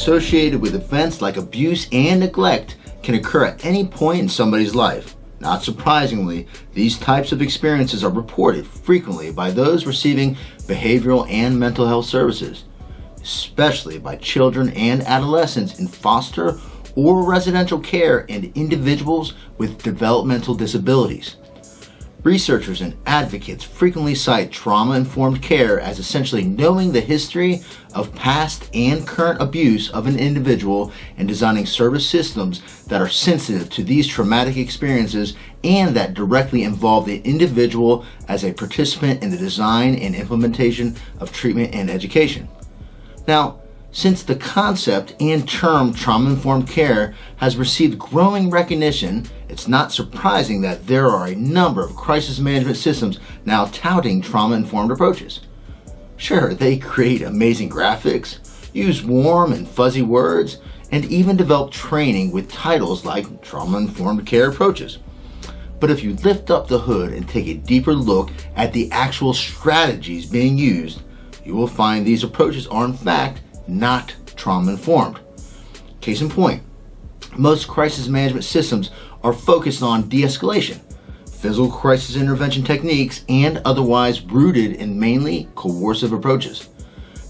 associated with events like abuse and neglect can occur at any point in somebody's life. Not surprisingly, these types of experiences are reported frequently by those receiving behavioral and mental health services, especially by children and adolescents in foster or residential care and individuals with developmental disabilities. Researchers and advocates frequently cite trauma-informed care as essentially knowing the history of past and current abuse of an individual and designing service systems that are sensitive to these traumatic experiences and that directly involve the individual as a participant in the design and implementation of treatment and education. Now, since the concept and term trauma-informed care has received growing recognition, it's not surprising that there are a number of crisis management systems now touting trauma-informed approaches. Sure, they create amazing graphics, use warm and fuzzy words, and even develop training with titles like trauma-informed care approaches. But if you lift up the hood and take a deeper look at the actual strategies being used, you will find these approaches are in fact not trauma-informed. Case in point, most crisis management systems are focused on de-escalation, physical crisis intervention techniques, and otherwise rooted in mainly coercive approaches.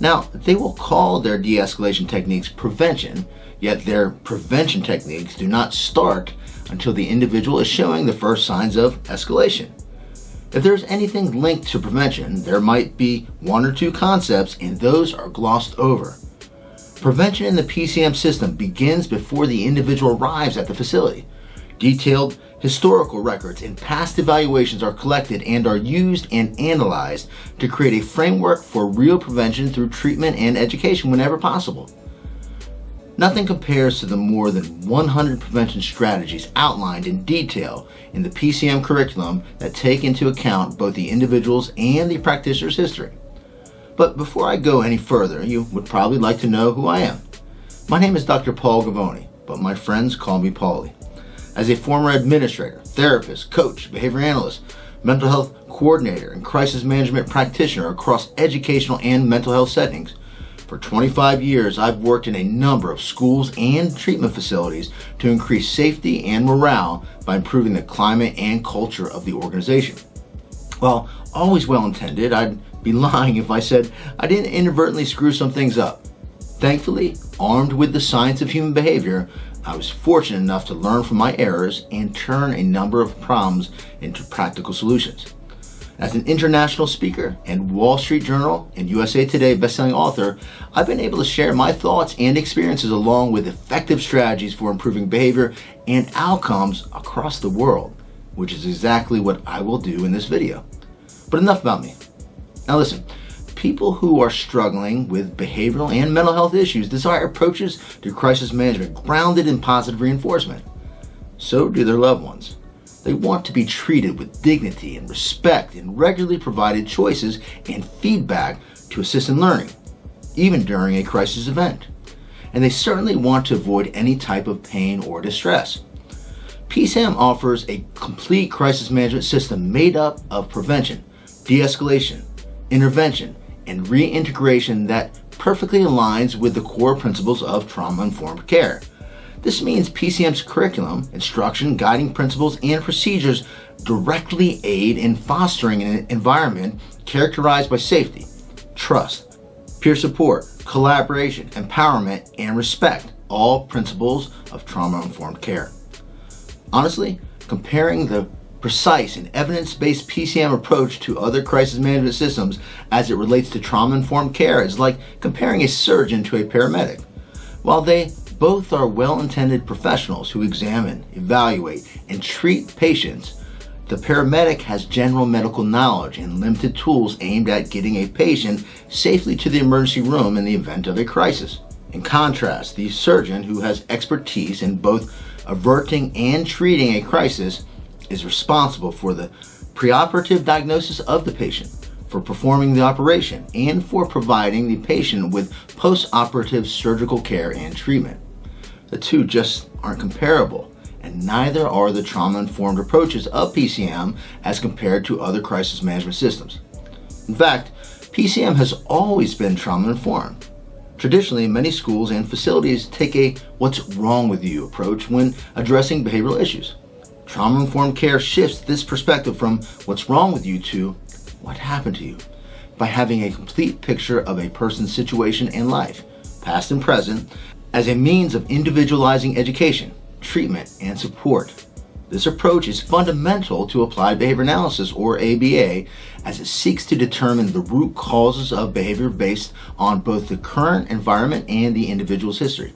Now, they will call their de-escalation techniques prevention, yet their prevention techniques do not start until the individual is showing the first signs of escalation. If there's anything linked to prevention, there might be one or two concepts, and those are glossed over. Prevention in the PCM system begins before the individual arrives at the facility. Detailed historical records and past evaluations are collected and are used and analyzed to create a framework for real prevention through treatment and education whenever possible. Nothing compares to the more than 100 prevention strategies outlined in detail in the PCM curriculum that take into account both the individual's and the practitioner's history. But before I go any further, you would probably like to know who I am. My name is Dr. Paul Gavoni, but my friends call me Paulie. As a former administrator, therapist, coach, behavior analyst, mental health coordinator, and crisis management practitioner across educational and mental health settings, for 25 years I've worked in a number of schools and treatment facilities to increase safety and morale by improving the climate and culture of the organization. While always well-intended, I'd be lying if I said I didn't inadvertently screw some things up. Thankfully, armed with the science of human behavior, I was fortunate enough to learn from my errors and turn a number of problems into practical solutions. As an international speaker and Wall Street Journal and USA Today bestselling author, I've been able to share my thoughts and experiences along with effective strategies for improving behavior and outcomes across the world, which is exactly what I will do in this video. But enough about me. Now listen, people who are struggling with behavioral and mental health issues desire approaches to crisis management grounded in positive reinforcement. So do their loved ones. They want to be treated with dignity and respect and regularly provided choices and feedback to assist in learning, even during a crisis event. And they certainly want to avoid any type of pain or distress. PCM offers a complete crisis management system made up of prevention, de-escalation, intervention, and reintegration that perfectly aligns with the core principles of trauma-informed care. This means PCM's curriculum, instruction, guiding principles, and procedures directly aid in fostering an environment characterized by safety, trust, peer support, collaboration, empowerment, and respect, all principles of trauma-informed care. Honestly, comparing the precise and evidence-based PCM approach to other crisis management systems as it relates to trauma-informed care is like comparing a surgeon to a paramedic. While they both are well-intended professionals who examine, evaluate, and treat patients, the paramedic has general medical knowledge and limited tools aimed at getting a patient safely to the emergency room in the event of a crisis. In contrast, the surgeon, who has expertise in both averting and treating a crisis, is responsible for the preoperative diagnosis of the patient, for performing the operation, and for providing the patient with post-operative surgical care and treatment. The two just aren't comparable, and neither are the trauma-informed approaches of PCM as compared to other crisis management systems. In fact, PCM has always been trauma-informed. Traditionally, many schools and facilities take a "what's wrong with you" approach when addressing behavioral issues. Trauma-informed care shifts this perspective from "what's wrong with you" to "what happened to you," by having a complete picture of a person's situation and life, past and present, as a means of individualizing education, treatment, and support. This approach is fundamental to applied behavior analysis, or ABA, as it seeks to determine the root causes of behavior based on both the current environment and the individual's history.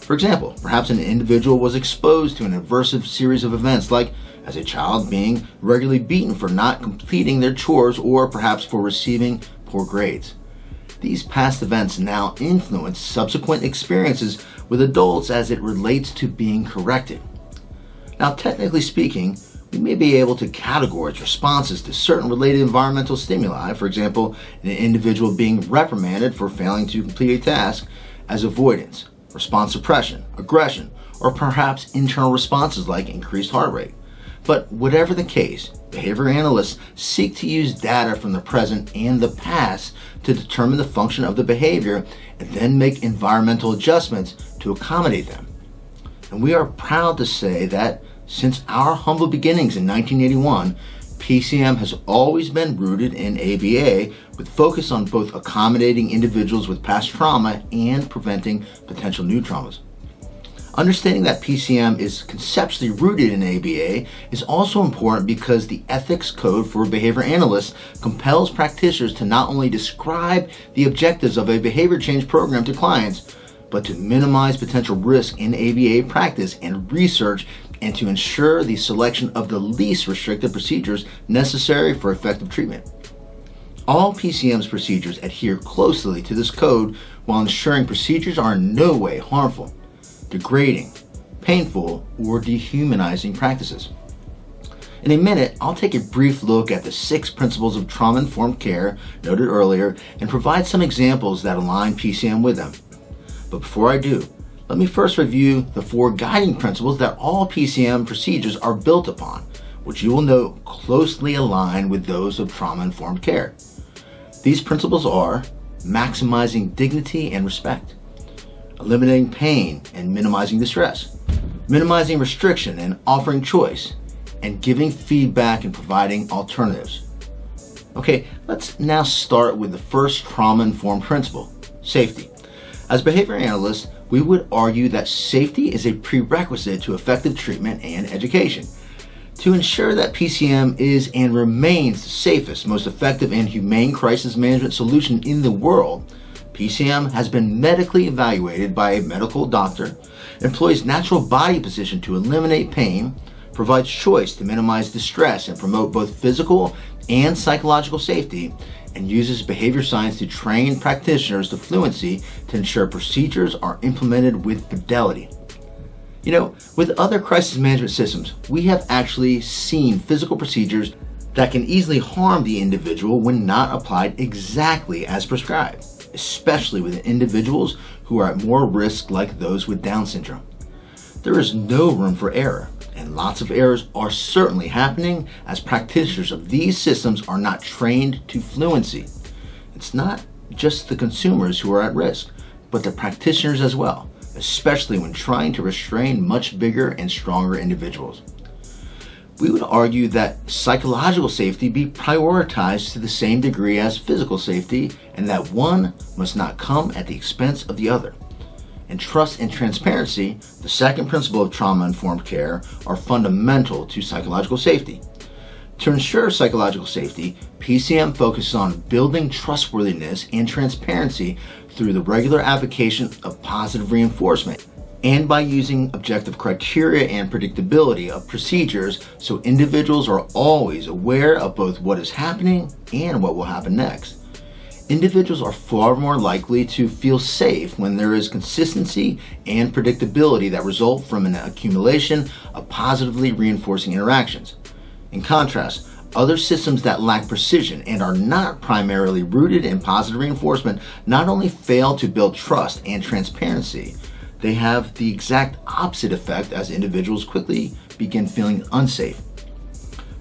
For example, perhaps an individual was exposed to an aversive series of events, like as a child being regularly beaten for not completing their chores, or perhaps for receiving poor grades. These past events now influence subsequent experiences with adults as it relates to being corrected. Now, technically speaking, we may be able to categorize responses to certain related environmental stimuli, for example, an individual being reprimanded for failing to complete a task, as avoidance, response suppression, aggression, or perhaps internal responses like increased heart rate. But whatever the case, behavior analysts seek to use data from the present and the past to determine the function of the behavior and then make environmental adjustments to accommodate them. And we are proud to say that since our humble beginnings in 1981, PCM has always been rooted in ABA, with focus on both accommodating individuals with past trauma and preventing potential new traumas. Understanding that PCM is conceptually rooted in ABA is also important because the ethics code for behavior analysts compels practitioners to not only describe the objectives of a behavior change program to clients, but to minimize potential risk in ABA practice and research, and to ensure the selection of the least restrictive procedures necessary for effective treatment. All PCM's procedures adhere closely to this code while ensuring procedures are in no way harmful, degrading, painful, or dehumanizing practices. In a minute, I'll take a brief look at the 6 principles of trauma-informed care noted earlier and provide some examples that align PCM with them. But before I do, let me first review the 4 guiding principles that all PCM procedures are built upon, which you will note closely align with those of trauma-informed care. These principles are maximizing dignity and respect, eliminating pain and minimizing distress, minimizing restriction and offering choice, and giving feedback and providing alternatives. Okay, let's now start with the first trauma-informed principle, safety. As behavior analysts, we would argue that safety is a prerequisite to effective treatment and education. To ensure that PCM is and remains the safest, most effective, and humane crisis management solution in the world, PCM has been medically evaluated by a medical doctor, employs natural body position to eliminate pain, provides choice to minimize distress and promote both physical and psychological safety, and uses behavior science to train practitioners to fluency to ensure procedures are implemented with fidelity. You know, with other crisis management systems, we have actually seen physical procedures that can easily harm the individual when not applied exactly as prescribed, especially with individuals who are at more risk, like those with Down syndrome. There is no room for error, and lots of errors are certainly happening as practitioners of these systems are not trained to fluency. It's not just the consumers who are at risk, but the practitioners as well, especially when trying to restrain much bigger and stronger individuals. We would argue that psychological safety be prioritized to the same degree as physical safety, and that one must not come at the expense of the other. And trust and transparency, the second principle of trauma-informed care, are fundamental to psychological safety. To ensure psychological safety, PCM focuses on building trustworthiness and transparency through the regular application of positive reinforcement, and by using objective criteria and predictability of procedures so individuals are always aware of both what is happening and what will happen next. Individuals are far more likely to feel safe when there is consistency and predictability that result from an accumulation of positively reinforcing interactions. In contrast, other systems that lack precision and are not primarily rooted in positive reinforcement not only fail to build trust and transparency, they have the exact opposite effect as individuals quickly begin feeling unsafe.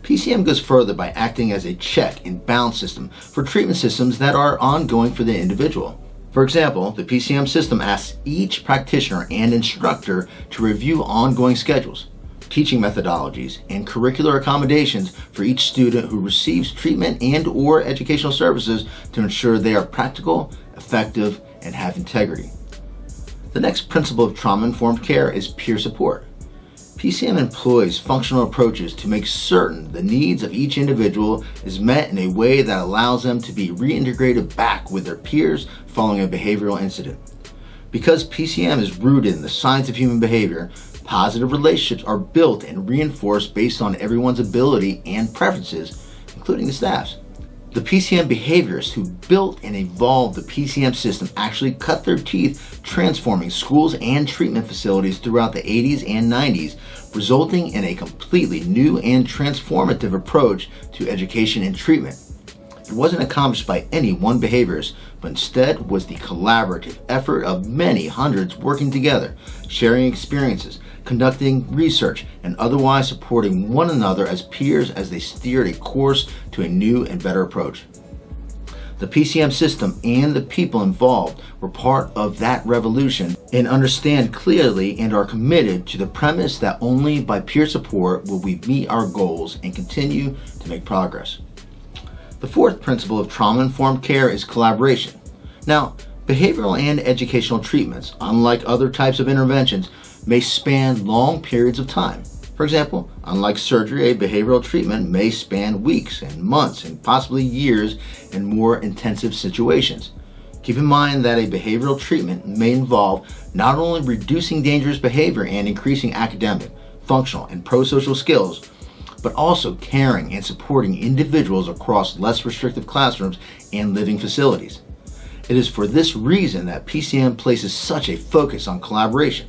PCM goes further by acting as a check and balance system for treatment systems that are ongoing for the individual. For example, the PCM system asks each practitioner and instructor to review ongoing schedules, teaching methodologies, and curricular accommodations for each student who receives treatment and/or educational services to ensure they are practical, effective, and have integrity. The next principle of trauma-informed care is peer support. PCM employs functional approaches to make certain the needs of each individual is met in a way that allows them to be reintegrated back with their peers following a behavioral incident. Because PCM is rooted in the science of human behavior, positive relationships are built and reinforced based on everyone's ability and preferences, including the staff's. The PCM behaviorists who built and evolved the PCM system actually cut their teeth transforming schools and treatment facilities throughout the 80s and 90s, resulting in a completely new and transformative approach to education and treatment. It wasn't accomplished by any one behaviorist, but instead was the collaborative effort of many hundreds working together, sharing experiences, conducting research, and otherwise supporting one another as peers as they steered a course to a new and better approach. The PCM system and the people involved were part of that revolution and understand clearly and are committed to the premise that only by peer support will we meet our goals and continue to make progress. The fourth principle of trauma-informed care is collaboration. Now, behavioral and educational treatments, unlike other types of interventions, may span long periods of time. For example, unlike surgery, a behavioral treatment may span weeks and months and possibly years in more intensive situations. Keep in mind that a behavioral treatment may involve not only reducing dangerous behavior and increasing academic, functional, and pro-social skills, but also caring and supporting individuals across less restrictive classrooms and living facilities. It is for this reason that PCM places such a focus on collaboration.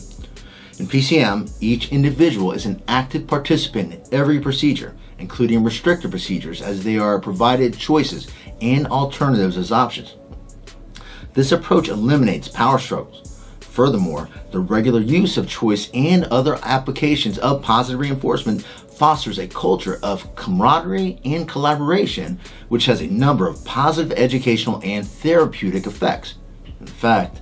In PCM, each individual is an active participant in every procedure, including restrictive procedures, as they are provided choices and alternatives as options. This approach eliminates power struggles. Furthermore, the regular use of choice and other applications of positive reinforcement fosters a culture of camaraderie and collaboration, which has a number of positive educational and therapeutic effects. In fact,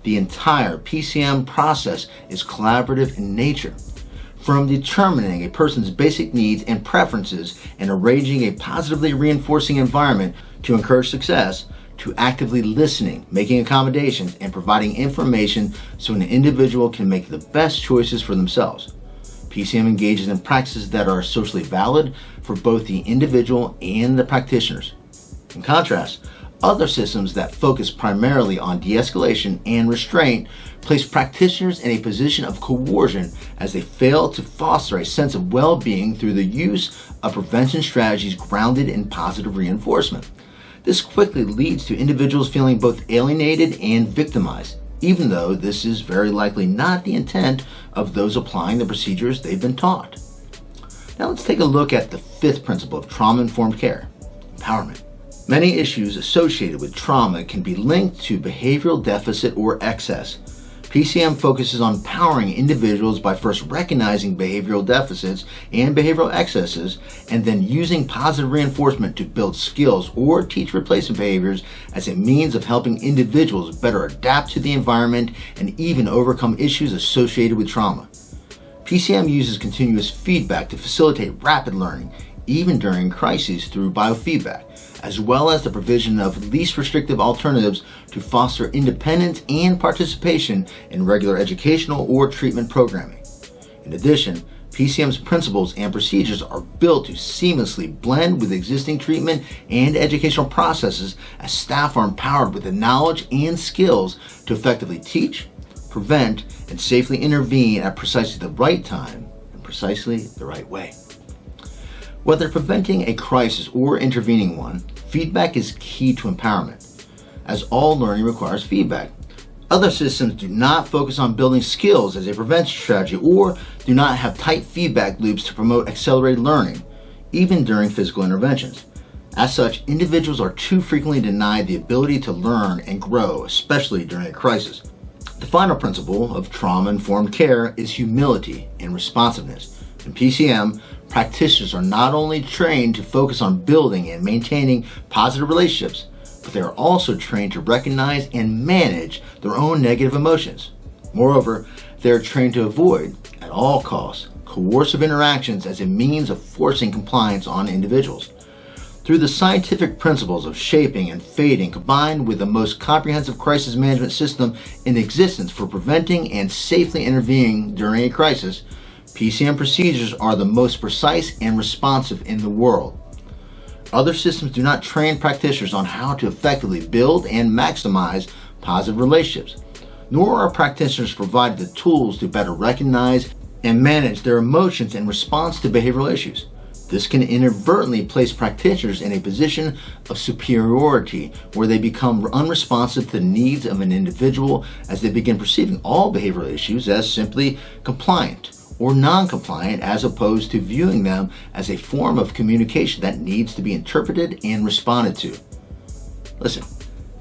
the entire PCM process is collaborative in nature. From determining a person's basic needs and preferences and arranging a positively reinforcing environment to encourage success, to actively listening, making accommodations, and providing information so an individual can make the best choices for themselves. PCM engages in practices that are socially valid for both the individual and the practitioners. In contrast, other systems that focus primarily on de-escalation and restraint place practitioners in a position of coercion as they fail to foster a sense of well-being through the use of prevention strategies grounded in positive reinforcement. This quickly leads to individuals feeling both alienated and victimized, even though this is very likely not the intent of those applying the procedures they've been taught. Now let's take a look at the fifth principle of trauma-informed care: empowerment. Many issues associated with trauma can be linked to behavioral deficit or excess. PCM focuses on empowering individuals by first recognizing behavioral deficits and behavioral excesses, and then using positive reinforcement to build skills or teach replacement behaviors as a means of helping individuals better adapt to the environment and even overcome issues associated with trauma. PCM uses continuous feedback to facilitate rapid learning, even during crises, through biofeedback, as well as the provision of least restrictive alternatives to foster independence and participation in regular educational or treatment programming. In addition, PCM's principles and procedures are built to seamlessly blend with existing treatment and educational processes, as staff are empowered with the knowledge and skills to effectively teach, prevent, and safely intervene at precisely the right time and precisely the right way. Whether preventing a crisis or intervening one, feedback is key to empowerment, as all learning requires feedback. Other systems do not focus on building skills as a prevention strategy or do not have tight feedback loops to promote accelerated learning, even during physical interventions. As such, individuals are too frequently denied the ability to learn and grow, especially during a crisis. The final principle of trauma-informed care is humility and responsiveness. In PCM, practitioners are not only trained to focus on building and maintaining positive relationships, but they are also trained to recognize and manage their own negative emotions. Moreover, they are trained to avoid, at all costs, coercive interactions as a means of forcing compliance on individuals. Through the scientific principles of shaping and fading, combined with the most comprehensive crisis management system in existence for preventing and safely intervening during a crisis, PCM procedures are the most precise and responsive in the world. Other systems do not train practitioners on how to effectively build and maximize positive relationships, nor are practitioners provided the tools to better recognize and manage their emotions in response to behavioral issues. This can inadvertently place practitioners in a position of superiority where they become unresponsive to the needs of an individual as they begin perceiving all behavioral issues as simply compliant or non-compliant, as opposed to viewing them as a form of communication that needs to be interpreted and responded to. Listen,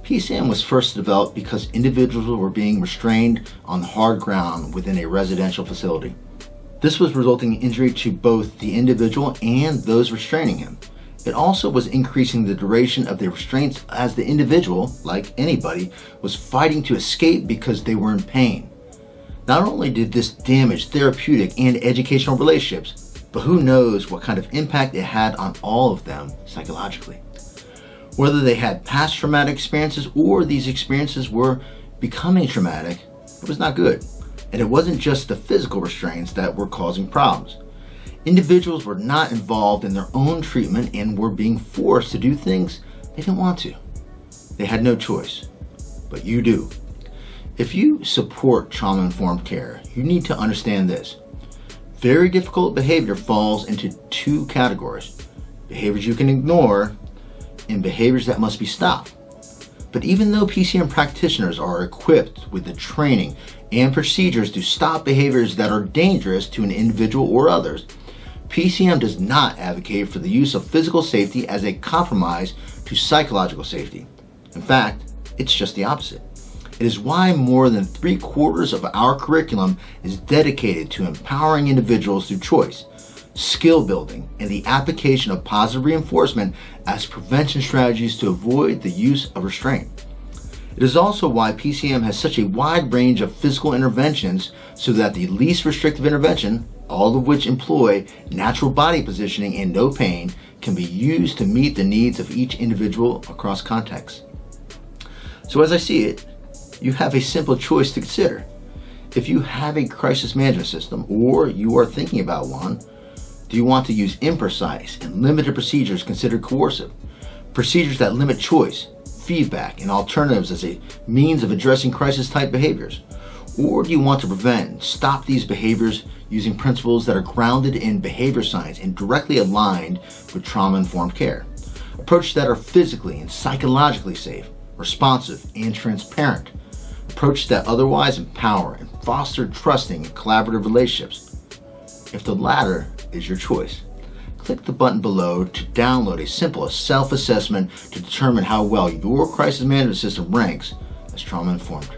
PCM was first developed because individuals were being restrained on the hard ground within a residential facility. This was resulting in injury to both the individual and those restraining him. It also was increasing the duration of the restraints as the individual, like anybody, was fighting to escape because they were in pain. Not only did this damage therapeutic and educational relationships, but who knows what kind of impact it had on all of them psychologically. Whether they had past traumatic experiences or these experiences were becoming traumatic, it was not good. And it wasn't just the physical restraints that were causing problems. Individuals were not involved in their own treatment and were being forced to do things they didn't want to. They had no choice, but you do. If you support trauma-informed care, you need to understand this. Very difficult behavior falls into two categories: behaviors you can ignore and behaviors that must be stopped. But even though PCM practitioners are equipped with the training and procedures to stop behaviors that are dangerous to an individual or others, PCM does not advocate for the use of physical safety as a compromise to psychological safety. In fact, it's just the opposite. It is why more than 3/4 of our curriculum is dedicated to empowering individuals through choice, skill building, and the application of positive reinforcement as prevention strategies to avoid the use of restraint. It is also why PCM has such a wide range of physical interventions, so that the least restrictive intervention, all of which employ natural body positioning and no pain, can be used to meet the needs of each individual across contexts. So as I see it, you have a simple choice to consider. If you have a crisis management system, or you are thinking about one, do you want to use imprecise and limited procedures considered coercive? Procedures that limit choice, feedback, and alternatives as a means of addressing crisis-type behaviors? Or do you want to prevent and stop these behaviors using principles that are grounded in behavior science and directly aligned with trauma-informed care? Approaches that are physically and psychologically safe, responsive, and transparent. Approaches that otherwise empower and foster trusting and collaborative relationships. If the latter is your choice, click the button below to download a simple self-assessment to determine how well your crisis management system ranks as trauma-informed.